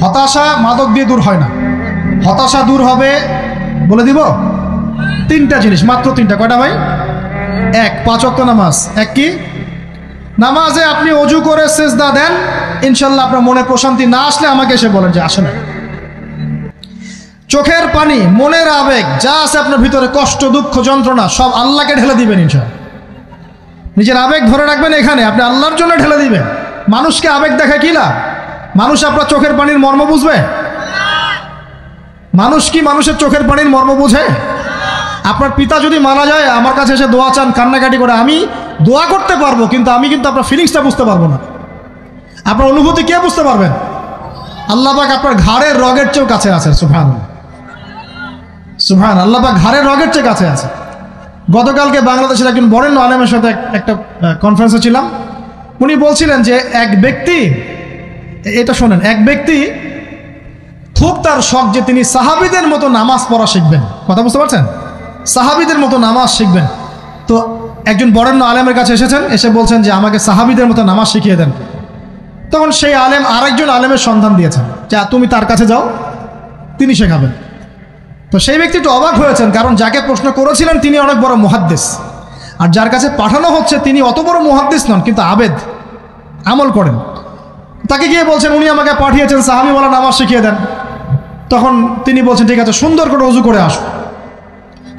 হতাশা মাদক দিয়ে দূর হয় না। হতাশা দূর হবে, বলে দিব, 3টা জিনিস, মাত্র 3টা। কয়টা ভাই? 1, 5 ওয়াক্ত নামাজ। এক কি? নামাজে আপনি অজু করে সিজদা দেন, ইনশাল্লাহ আপনার মনে প্রশান্তি না আসলে আমাকে এসে বলেন যে আসে না। চোখের পানি, মনের আবেগ যা আছে আপনার ভিতরে, কষ্ট, দুঃখ, যন্ত্রণা, সব আল্লাহকে ঢেলে দিবেন ইনশাল্লাহ। নিজের আবেগ ধরে রাখবেন এখানে, আপনি আল্লাহর জন্য ঢেলে দিবেন। মানুষকে আবেগ দেখা কি লাভ? মানুষ আপনার চোখের পানির মর্ম বুঝবে? মানুষ কি মানুষের চোখের পানির মর্ম বুঝে? আপনার পিতা যদি মারা যায়, আমার কাছে এসে দোয়া চান, কান্নাকাটি করে, আমি দোয়া করতে পারবো, কিন্তু আমি কিন্তু আপনার ফিলিংসটা বুঝতে পারবো না। আপনার অনুভূতি কে বুঝতে পারবেন? আল্লাহ পাক আপনার ঘাড়ের রগের চেয়েও কাছে আছে। সুবহানাল্লাহ, সুবহানাল্লাহ, আল্লাহ পাক ঘাড়ের রগের চেয়ে কাছে আছে। গতকালকে বাংলাদেশের একজন বরেণ্য আলেমের সাথে একটা কনফারেন্সে ছিলাম। উনি বলছিলেন যে এক ব্যক্তি, এটা শোনেন, এক ব্যক্তি খুব তার শখ যে তিনি সাহাবীদের মতো নামাজ পড়া শিখবেন। কথা বুঝতে পারছেন? সাহাবীদের মতো নামাজ শিখবেন। তো একজন বরেণ্য আলেমের কাছে এসেছেন, এসে বলছেন যে আমাকে সাহাবীদের মতো নামাজ শিখিয়ে দেন। তখন সেই আলেম আরেকজন আলেমের সন্ধান দিয়েছেন, যে তুমি তার কাছে যাও, তিনি শেখাবেন। তো সেই ব্যক্তি একটু অবাক হয়েছেন, কারণ যাকে প্রশ্ন করেছিলেন তিনি অনেক বড় মুহাদ্দিস, আর যার কাছে পাঠানো হচ্ছে তিনি অত বড় মুহাদ্দিস নন, কিন্তু আবেদ, আমল করেন। তাকে গিয়ে বলছেন উনি আমাকে পাঠিয়েছেন সাহাবীওয়ালা নামাজ শিখিয়ে দেন। তখন তিনি বলছেন ঠিক আছে, সুন্দর করে অজু করে আসো,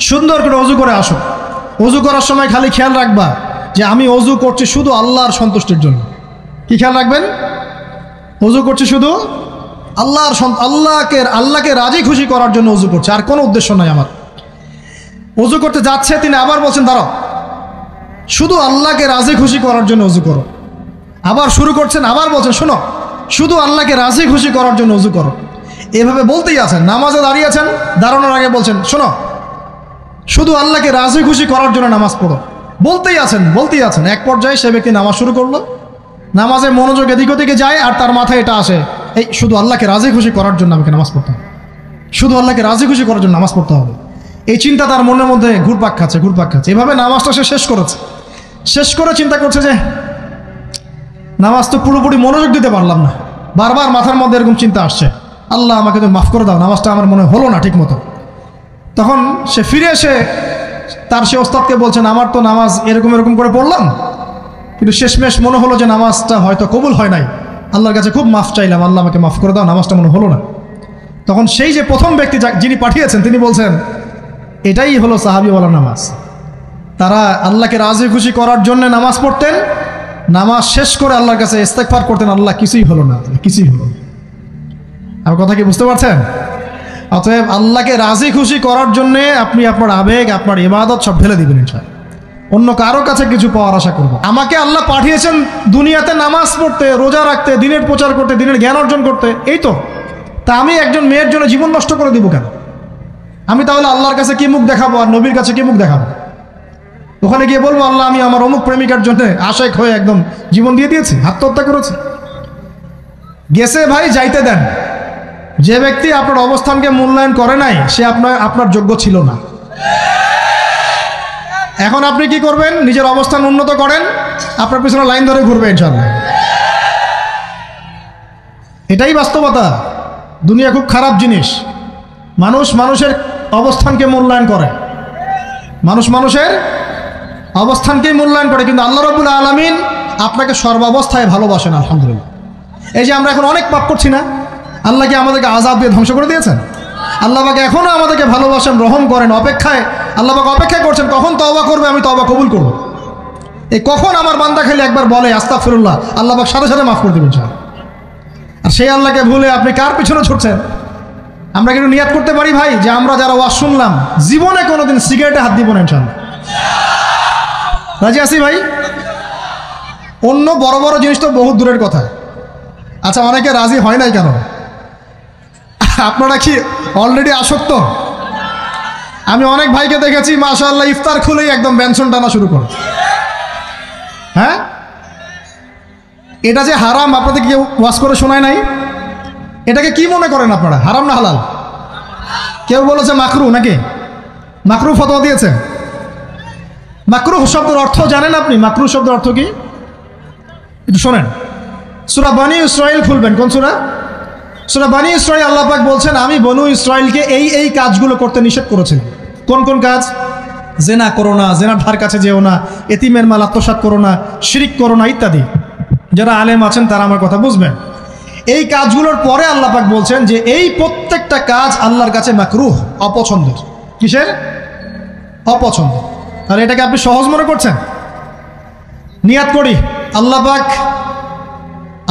সুন্দর করে অজু করে আসো। অজু করার সময় খালি খেয়াল রাখবা যে আমি অজু করছি শুধু আল্লাহর সন্তুষ্টির জন্য। কি খেয়াল রাখবেন? অজু করছি শুধু আল্লাহকে রাজি খুশি করার জন্য অজু করছে, আর কোনো উদ্দেশ্য নাই আমার। অজু করতে যাচ্ছে, তিনি আবার বলছেন দাঁড়াও, শুধু আল্লাহকে রাজি খুশি করার জন্য অজু করো। আবার শুরু করছেন, আবার বলছেন শোনো, শুধু আল্লাহকে রাজি খুশি করার জন্য অজু করো। এভাবে বলতেই আছেন। নামাজে দাঁড়িয়েছেন, দাঁড়ানোর আগে বলছেন শোনো, শুধু আল্লাহকে রাজি খুশি করার জন্য নামাজ পড়ো। বলতেই আছেন। এক পর্যায়ে সে ব্যক্তি নামাজ শুরু করলো, নামাজে মনোযোগ এদিক ওদিকে যায়, আর তার মাথায় এটা আসে, এই শুধু আল্লাহকে রাজি খুশি করার জন্য আমাকে নামাজ পড়তে হবে, শুধু আল্লাহকে রাজি খুশি করার জন্য নামাজ পড়তে হবে। এই চিন্তা তার মনের মধ্যে ঘুরপাক খাচ্ছে। এভাবে নামাজটা সে শেষ করেছে। শেষ করে চিন্তা করছে যে নামাজ তো পুরোপুরি মনোযোগ দিতে পারলাম না। বারবার মাথার মধ্যে এরকম চিন্তা আসছে, আল্লাহ আমাকে তো মাফ করে দাও, নামাজটা আমার মনে হলো না ঠিক মতো। তখন সে ফিরে এসে তার সে ওস্তাদকে বলছেন আমার তো নামাজ এরকম করে পড়লাম, কিন্তু শেষমেশ মনে হলো যে নামাজটা হয়তো কবুল হয় নাই, আল্লাহর কাছে খুব মাফ চাইলাম, আল্লাহ আমাকে মাফ করে দাও, নামাজটা মনে হলো না। তখন সেই যে প্রথম ব্যক্তি যিনি পাঠিয়েছেন তিনি বলছেন এটাই হলো সাহাবীওয়ালা নামাজ। তারা আল্লাহকে রাজি খুশি করার জন্য নামাজ পড়তেন, নামাজ শেষ করে আল্লাহর কাছে ইস্তেগফার করতেন, আল্লাহ কিছুই হলো না, কিছুই হলো না। আমার কথা কি বুঝতে পারছেন? অতএব আল্লাহকে রাজি খুশি করার জন্যে আপনি আপনার আবেগ, আপনার ইবাদত সব ঢেলে দিবেন ইনশাআল্লাহ। অন্য কারো কাছে কিছু পাওয়ার আশা করব। আমাকে আল্লাহ পাঠিয়েছেন দুনিয়াতে নামাজ পড়তে, রোজা রাখতে, দিনের প্রচার করতে, দিনের জ্ঞান অর্জন করতে, এই তো। তা আমি একজন মেয়ের জন্য জীবন নষ্ট করে দিব কেন? আমি তাহলে আল্লাহর কাছে কি মুখ দেখাবো, আর নবীর কাছে কি মুখ দেখাবো? ওখানে গিয়ে বলবো আল্লাহ আমি আমার অমুক প্রেমিকার জন্য আশেক হয়ে একদম জীবন দিয়ে দিয়েছি, আত্মহত্যা করেছি। গেছে ভাই, যাইতে দেন। যে ব্যক্তি আপনার অবস্থানকে মূল্যায়ন করে নাই সে আপনার যোগ্য ছিল না। এখন আপনি কি করবেন? নিজের অবস্থান উন্নত করেন, আপনার পিছনে লাইন ধরে ঘুরবে ইনশাআল্লাহ। এটাই বাস্তবতা। দুনিয়া খুব খারাপ জিনিস। মানুষের অবস্থানকে মূল্যায়ন করে, মানুষের অবস্থানকেই মূল্যায়ন করে, কিন্তু আল্লাহ রাব্বুল আলামিন আপনাকে সর্বাবস্থায় ভালোবাসেন। আলহামদুলিল্লাহ। এই যে আমরা এখন অনেক পাপ করছি না, আল্লাহ কি আমাদেরকে আযাব দিয়ে ধ্বংস করে দিয়েছেন? আল্লাহ পাক এখনো আমাদেরকে ভালোবাসেন, রহম করেন, আল্লাহ পাক অপেক্ষায় করছেন কখন তওবা করবে, আমি তওবা কবুল করব। এই কখন আমার বান্দা খালি একবার বলে আস্তাগফিরুল্লাহ, আল্লাহ পাক সাথে সাথে মাফ করে দেবেন ইনশাআল্লাহ। আর সেই আল্লাহকে ভুলে আপনি কার পিছনে ছুটছেন? আমরা কিন্তু নিয়াত করতে পারি ভাই যে আমরা যারা ওয়াজ শুনলাম জীবনে কোনোদিন সিগারেটে হাত দিব না ইনশাআল্লাহ। রাজি আছি ভাই? অন্য বড় বড় জিনিস তো বহুত দূরের কথা। আচ্ছা, অনেকে রাজি হয় নাই কেন? আপনারা কি অলরেডি আসক্ত? আমি অনেক ভাইকে দেখেছি মাশাআল্লাহ ইফতার খুলেই একদম ব্যঞ্জন টানা শুরু করে। হ্যাঁ, এটা যে হারাম আপনাদের কেউ ওয়াজ করে শোনায় নাই? এটাকে কি মনে করেন আপনারা, হারাম না হালাল? কেউ বলেছে মাকরু, নাকি মাকরু ফতোয়া দিয়েছে? মাকরু শব্দের অর্থ জানেন আপনি? মাকরু শব্দের অর্থ কি একটু শোনেন। সূরা বনী ইসরাঈল খুলবেন। কোন সূরা? সূরা বনী ইসরাঈল আল্লাহ পাক বলছেন আমি বনু ইসরাঈলকে এই কাজগুলো করতে নিষেধ করেছিলাম। কোন কোন কাজ? জেনা করো না, জেনার ধার কাছে যেও না, এতিমের মাল আত্মসাৎ করো না, শিরিক করো না ইত্যাদি। যারা আলেম আছেন তারা আমার কথা বুঝবেন। এই কাজগুলোর পরে আল্লাহ পাক বলছেন যে এই প্রত্যেকটা কাজ আল্লাহর কাছে মাকরুহ, অপছন্দের। কিসের? অপছন্দ। তাহলে এটাকে আপনি সহজ মনে করছেন? নিয়াত করি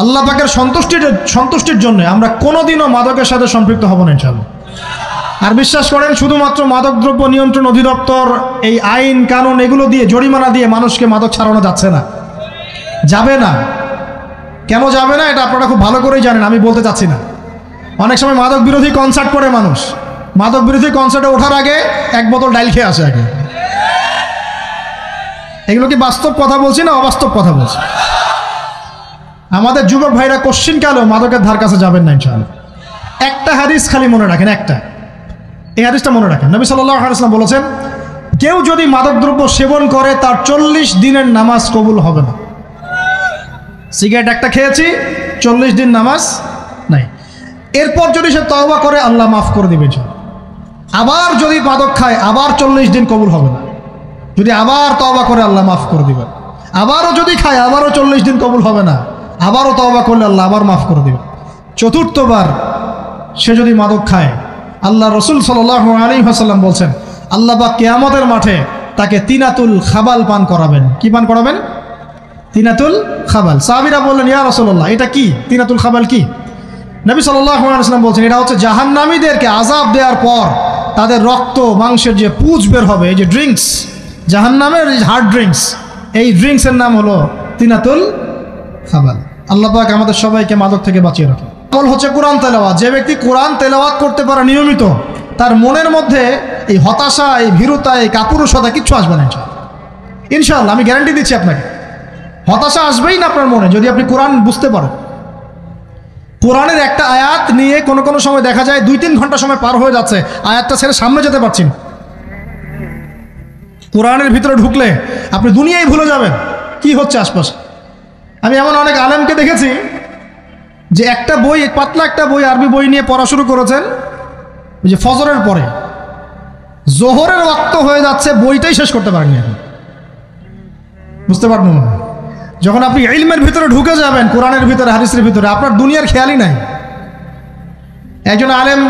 আল্লাহ পাকের সন্তুষ্টির জন্য আমরা কোনোদিনও মাদকের সাথে সম্পৃক্ত হব না ইনশাআল্লাহ। আর বিশ্বাস করেন, শুধুমাত্র মাদকদ্রব্য নিয়ন্ত্রণ অধিদপ্তর এই আইন কানুন এগুলো দিয়ে, জরিমানা দিয়ে মানুষকে মাদক ছাড়ানো যাচ্ছে না, যাবে না। কেন যাবে না এটা আপনারা খুব ভালো করেই জানেন, আমি বলতে চাচ্ছি না। অনেক সময় মাদক বিরোধী কনসার্ট করে মানুষ, মাদক বিরোধী কনসার্টে ওঠার আগে এক বোতল ডাইল খেয়ে আসে আগে। এগুলো কি বাস্তব কথা বলছি না অবাস্তব কথা বলছি? আমাদের যুবক ভাইরা কোশ্চিন কালেও মাদকের ধার কাছে যাবেন না ইনশাআল্লাহ। একটা হাদিস খালি মনে রাখেন, এই হাদিসটা মনে রাখেন। নবী সাল্লাল্লাহু আলাইহি ওয়াসাল্লাম বলেছেন, কেউ যদি মাদকদ্রব্য সেবন করে তার 40 দিনের নামাজ কবুল হবে না। সিগারেট একটা খেয়েছি, 40 দিন নামাজ নাই। এরপর যদি সে তওবা করে আল্লাহ মাফ করে দিবে। আবার যদি মাদক খায় আবার 40 দিন কবুল হবে না। যদি আবার তওবা করে আল্লাহ মাফ করে দিবেন। আবারও যদি খায় আবারও 40 দিন কবুল হবে না। আবারও তওবা করলে আল্লাহ আবার মাফ করে দিবেন। চতুর্থবার সে যদি মাদক খায়, আল্লাহ রসুল সাল্লাল্লাহু আলাইহি ওয়াসাল্লাম বলছেন আল্লাহ পাক কিয়ামতের মাঠে তাকে তিনাতুল খাবাল পান করাবেন। কি পান করাবেন? তিনাতুল খাবাল। সাহাবীরা বললেন, ইয়া রাসূলুল্লাহ, এটা কি তিনাতুল খাবাল? কি? নবী সাল্লাল্লাহু আলাইহি ওয়াসাল্লাম বলছেন, এটা হচ্ছে জাহান্নামীদেরকে আযাব দেওয়ার পর তাদের রক্ত মাংসের যে পুঁজ বের হবে, এই যে ড্রিঙ্কস, জাহান্নামের হার্ড ড্রিঙ্কস, এই ড্রিঙ্কসের নাম হলো তিনাতুল খাবাল। আল্লাহ পাক আমাদের সবাইকে মাদক থেকে বাঁচিয়ে রাখে। আমল হচ্ছে কোরআন তেলাওয়াত। যে ব্যক্তি কোরআন তেলাওয়াত করতে পারে নিয়মিত, তার মনের মধ্যে এই হতাশা, এই ভীরুতা, এই কাপুরুষতা কিচ্ছু আসবে না ইনশাআল্লাহ। আমি গ্যারান্টি দিচ্ছি আপনাকে, হতাশা আসবেই না আপনার মনে যদি আপনি কোরআন বুঝতে পারেন। কোরআনের একটা আয়াত নিয়ে কোনো সময় দেখা যায় 2-3 ঘন্টা সময় পার হয়ে যাচ্ছে, আয়াতটা ছেড়ে সামনে যেতে পারছি না। কোরআনের ভিতরে ঢুকলে আপনি দুনিয়ায় ভুলে যাবেন কি হচ্ছে আশপাশে। আমি এমন অনেক আলেমকে দেখেছি যে একটা বই, পাতলা একটা বই, আরবি বই নিয়ে পড়া শুরু করেছেন, ওই যে ফজরের পরে জোহরের ওয়াক্ত হয়ে যাচ্ছে, বইটাই শেষ করতে পারেননি এখন। বুঝতে পারবেন না, যখন আপনি ইলমের ভিতরে ঢুকে যাবেন, কোরআনের ভিতরে, হাদিসের ভিতরে, আপনার দুনিয়ার খেয়ালই নাই। একজন আলেম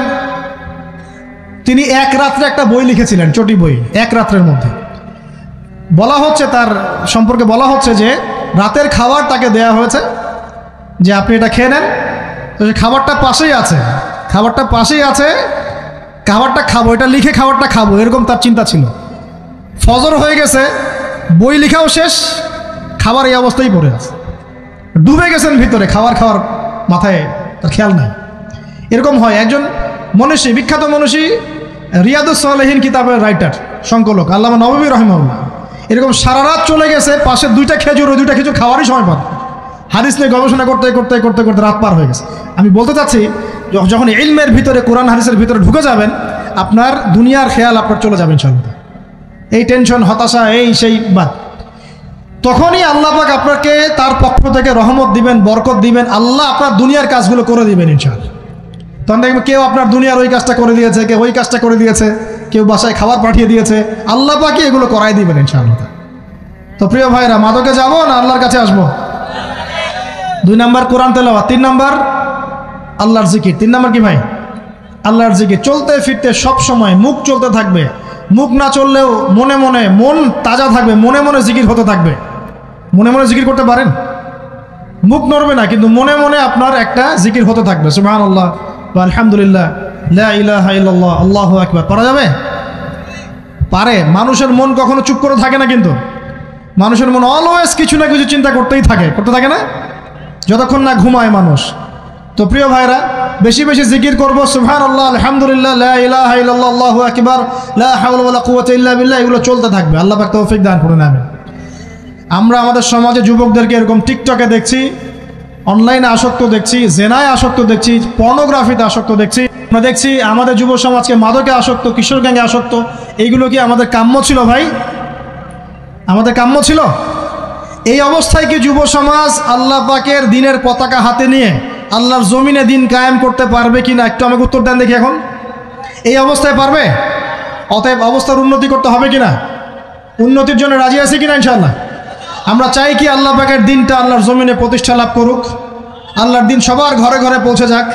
তিনি এক রাত্রে একটা বই লিখেছিলেন, চটি বই, এক রাত্রের মধ্যে। বলা হচ্ছে, তার সম্পর্কে বলা হচ্ছে যে রাতের খাবার তাকে দেয়া হয়েছে যে আপনি এটা খেয়ে নেন। তো খাবারটা পাশেই আছে, খাবারটা খাবো, এটা লিখে খাবারটা খাবো, এরকম তার চিন্তা ছিল। ফজর হয়ে গেছে, বই লেখাও শেষ, খাবার এই অবস্থায় পড়ে আছে, ডুবে গেছেন ভিতরে, খাওয়ার মাথায় তার খেয়াল নাই। এরকম হয়। একজন মনীষী, বিখ্যাত মনীষী, রিয়াদুস সালেহিন কিতাবের রাইটার, সংকলক আল্লামা নববী রাহিমাহুল্লাহ, এরকম সারা রাত চলে গেছে, পাশে 2টা খেজুর, ওই 2টা খেজুর খাওয়ারই সময় পান। হাদিস নিয়ে গবেষণা করতে রাত পার হয়ে গেছে। আমি বলতে চাচ্ছি, যখন ইলমের ভিতরে, কোরআন হাদিসের ভিতরে ঢুকে যাবেন, আপনার দুনিয়ার খেয়াল আপনার চলে যাবেন ইনশাআল্লাহ। এই টেনশন, হতাশা, এই সেই বাদ, তখনই আল্লাহ পাক আপনাকে তার পক্ষ থেকে রহমত দিবেন, বরকত দিবেন, আল্লাহ আপনার দুনিয়ার কাজগুলো করে দিবেন ইনশাআল্লাহ। তখন দেখবেন কেউ আপনার দুনিয়ার ওই কাজটা করে দিয়েছে, কেউ ওই কাজটা করে দিয়েছে, কেউ বাসায় খাবার পাঠিয়ে দিয়েছে, আল্লাহ পাকই এগুলো করাই দিবেন ইনশাআল্লাহ। তো প্রিয় ভাইরা, মাদকে যাব না আল্লাহর কাছে আসবো? 2 নাম্বার কোরআন তেলাওয়াত, 3 নাম্বার আল্লাহর জিকির। 3 নাম্বার কি ভাই? আল্লাহর জিকির। চলতে ফিরতে সব সময় মুখ চলতে থাকবে, মুখ না চললেও মনে মনে মন তাজা থাকবে, মনে মনে জিকির হতে থাকবে। মনে মনে জিকির করতে পারেন? মুখ নড়বে না, কিন্তু মনে মনে আপনার একটা জিকির হতে থাকবে, সুবহানাল্লাহ বা আলহামদুলিল্লাহ, লা ইলাহা ইল্লাল্লাহ, আল্লাহু আকবার। পারা যাবে? পারে। মানুষের মন কখনো চুপ করে থাকে না, কিন্তু মানুষের মন অলওয়েজ কিছু না কিছু চিন্তা করতে থাকে না, যতক্ষণ না ঘুমায় মানুষ। তো প্রিয় ভাইরা, বেশি বেশি জিকির করব, সুবহানাল্লাহ, আলহামদুলিল্লাহ, লা ইলাহা ইল্লাল্লাহ, আল্লাহু আকবার, লা হাওলা ওয়ালা কুওয়াতা ইল্লা বিল্লাহ, এগুলো চলতে থাকবে। আল্লাহ পাক তৌফিক দান করুন, আমিন। আমরা আমাদের সমাজে যুবকদেরকে এরকম টিকটকে দেখছি, অনলাইনে আসক্ত দেখছি, জেনায় আসক্ত দেখছি, পর্নোগ্রাফিতে আসক্ত দেখছি। আমরা দেখছি আমাদের যুব সমাজকে মাদকে আসক্ত, কিশোর গ্যাংয়ে আসক্ত। এইগুলো কি আমাদের কাম্য ছিল ভাই? আমাদের কাম্য ছিল? এই অবস্থায় কি যুব সমাজ আল্লাহ পাকের দ্বীনের পতাকা হাতে নিয়ে আল্লাহর জমিনে দিন কায়েম করতে পারবে কিনা একটু আমাকে উত্তর দেন দেখি। এখন এই অবস্থায় পারবে? অতএব অবস্থার উন্নতি করতে হবে কিনা? উন্নতির জন্য রাজি আছে কিনা ইনশাআল্লাহ? আমরা চাই কি আল্লাহ পাকের দিনটা আল্লাহর জমিনে প্রতিষ্ঠা লাভ করুক, আল্লাহর দিন সবার ঘরে ঘরে পৌঁছে যাক,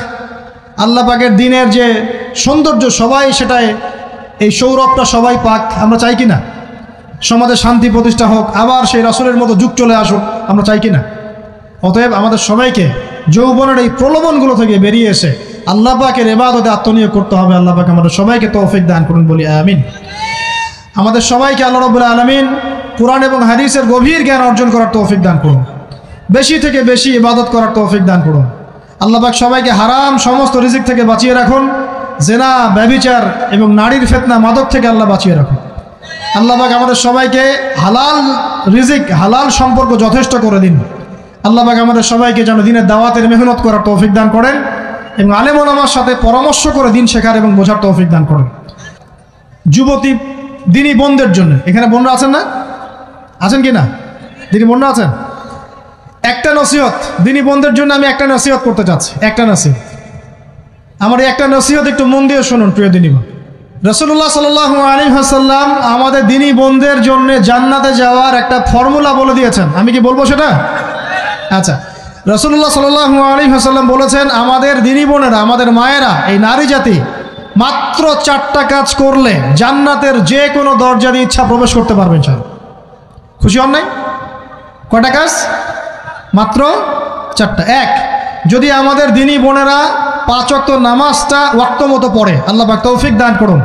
আল্লাহ পাকের দিনের যে সৌন্দর্য সবাই সেটাই, এই সৌরভটা সবাই পাক, আমরা চাই কিনা? সমাজে শান্তি প্রতিষ্ঠা হোক, আবার সেই রাসূলের মতো যুগ চলে আসুক, আমরা চাই কিনা? অতএব আমাদের সবাইকে যৌবনের এই প্রলোভনগুলো থেকে বেরিয়ে এসে আল্লাহ পাকের ইবাদতে আত্মনিয়োগ করতে হবে। আল্লাহ পাক আমাদের সবাইকে তৌফিক দান করুন, বলি আমিন। আমাদের সবাইকে আল্লাহ রাব্বুল আলামিন কুরআন এবং হাদিসের গভীর জ্ঞান অর্জন করার তৌফিক দান করুন, বেশি থেকে বেশি ইবাদত করার তৌফিক দান করুন। আল্লাহ পাক সবাইকে হারাম সমস্ত রিজিক থেকে বাঁচিয়ে রাখুন, জেনা, ব্যভিচার এবং নারীর ফিতনা, মাদক থেকে আল্লাহ বাঁচিয়ে রাখুন। আল্লাহ পাক আমাদের সবাইকে হালাল রিজিক, হালাল সম্পর্ক যথেষ্ট করে দিন। আল্লাহ পাক আমাদের সবাইকে যেন দিনের দাওয়াতের মেহনত করার তৌফিক দান করেন এবং আলেম ওলামার সাথে পরামর্শ করে দিন শেখার এবং বোঝার তৌফিক দান করেন। যুবতী দিনী বোনদের জন্য, এখানে বোনরা আছেন না? আছেন কি না? দিনী বোনরা আছেন? একটা নসিহত দিনী বোনদের জন্য আমি একটা নসিহত করতে চাচ্ছি, একটা নসিহত। আমার এই একটা নসিহত একটু মন দিয়ে শুনুন প্রিয় দিনী বোন। রাসূলুল্লাহ সাল্লাল্লাহু আলাইহি ওয়াসাল্লাম আমাদের দিনী বোনদের জন্য জান্নাতে যাওয়ার একটা ফর্মুলা বলে দিয়েছেন। আমি কি বলবো সেটা? আচ্ছা, রাসূলুল্লাহ সাল্লাল্লাহু আলাইহি ওয়াসাল্লাম বলেছেন আমাদের দিনী বোনেরা, আমাদের মায়েরা, এই নারী জাতি মাত্র 4টা কাজ করলে জান্নাতের যে কোনো দরজা দিয়ে ইচ্ছা প্রবেশ করতে পারবেন। খুশি হন নাই? কয়টা কাজ? মাত্র 4টা। এক, যদি আমাদের দিনী বোনেরা 5 ওয়াক্ত নামাজটা ওয়াক্ত মতো পড়ে, আল্লাহ পাক তৌফিক দান করুন,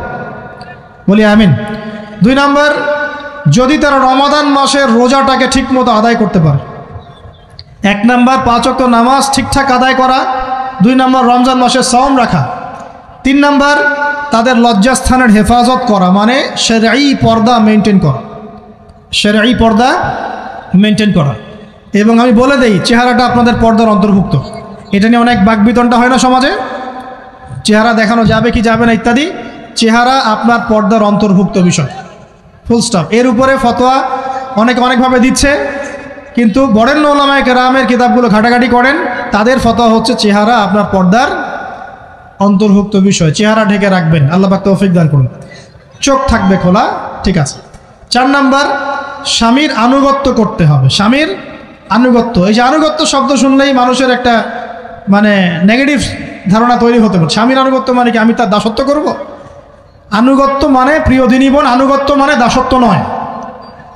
বলি আমিন। 2 নাম্বার, যদি তারা রমাদান মাসের রোজাটাকে ঠিক মতো আদায় করতে পারে। 1 নাম্বার 5 ওয়াক্ত নামাজ ঠিকঠাক আদায় করা, 2 নাম্বার রমজান মাসে সাওম রাখা, 3 নাম্বার তাদের লজ্জাস্থানের হেফাজত করা, মানে শরঈ পর্দা মেনটেন করা, শরঈ পর্দা মেনটেন করা। এবং আমি বলে দেই, চেহারাটা আপনাদের পর্দার অন্তর্ভুক্ত। এটা নিয়ে অনেক বাকবিতণ্ডা হয় না সমাজে, চেহারা দেখানো যাবে কি যাবে না ইত্যাদি। চেহারা আপনার পর্দার অন্তর্ভুক্ত বিষয়, ফুল স্টপ। এর উপরে ফতোয়া অনেকভাবে দিচ্ছে, কিন্তু বরেণ্য উলামায়ে কেরামের কিতাবগুলো ঘাটাঘাটি করেন, তাদের ফতোয়া হচ্ছে চেহারা আপনার পর্দার অন্তর্ভুক্ত বিষয়, চেহারা ঢেকে রাখবেন। আল্লাহ পাক তৌফিক দান করুন। চোখ থাকবে খোলা, ঠিক আছে। 4 নাম্বার, স্বামীর আনুগত্য করতে হবে। স্বামীর আনুগত্য, এই যে আনুগত্য শব্দ শুনলেই মানুষের একটা মানে নেগেটিভ ধারণা তৈরি হতে পারে। স্বামীর আনুগত্য মানে কি আমি তার দাসত্ব করব? আনুগত্য মানে, প্রিয় দিনী বোন, আনুগত্য মানে দাসত্ব নয়।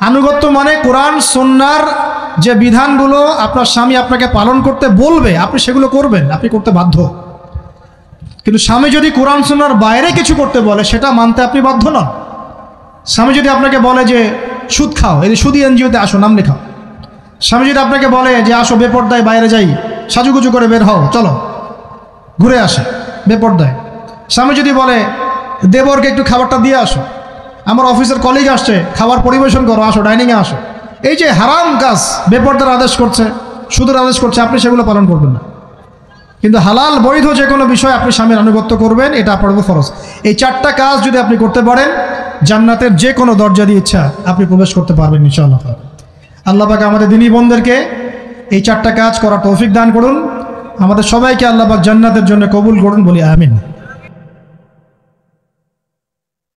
আনুগত্য মানে কোরআন সুন্নাহর যে বিধানগুলো আপনার স্বামী আপনাকে পালন করতে বলবে, আপনি সেগুলো করবেন, আপনি করতে বাধ্য। কিন্তু স্বামী যদি কোরআন সুন্নাহর বাইরে কিছু করতে বলে, সেটা মানতে আপনি বাধ্য নন। স্বামী যদি আপনাকে বলে যে সুদ খাও, এই সুদী এনজিওতে আসো, নাম লেখাও। স্বামী যদি আপনাকে বলে যে আসো বেপর্দায় বাইরে যাই, সাজুগুজু করে বের হও, চলো ঘুরে আসে বেপর্দায়। স্বামী যদি বলে দেবরকে একটু খাবারটা দিয়ে আসো, আমার অফিসের কলিগ আসছে, খাবার পরিবেশন করো, আসো ডাইনিংয়ে আসো। এই যে হারাম কাজ, বেপর্দার আদেশ করছে, সুদের আদেশ করছে, আপনি সেগুলো পালন করবেন না। কিন্তু হালাল বৈধ যে কোনো বিষয় আপনি স্বামীর আনুগত্য করবেন, এটা আপনার উপর ফরজ। এই 4টা কাজ যদি আপনি করতে পারেন, জান্নাতের যে কোনো দরজা দিয়ে ইচ্ছা আপনি প্রবেশ করতে পারবেন ইনশাআল্লাহ। আল্লাহ পাক আমাদের দিনী বোনদেরকে এই 4টা কাজ করার তৌফিক দান করুন। আমাদের সবাইকে আল্লাহ পাক জান্নাতের জন্য কবুল করুন, বলি আমিন।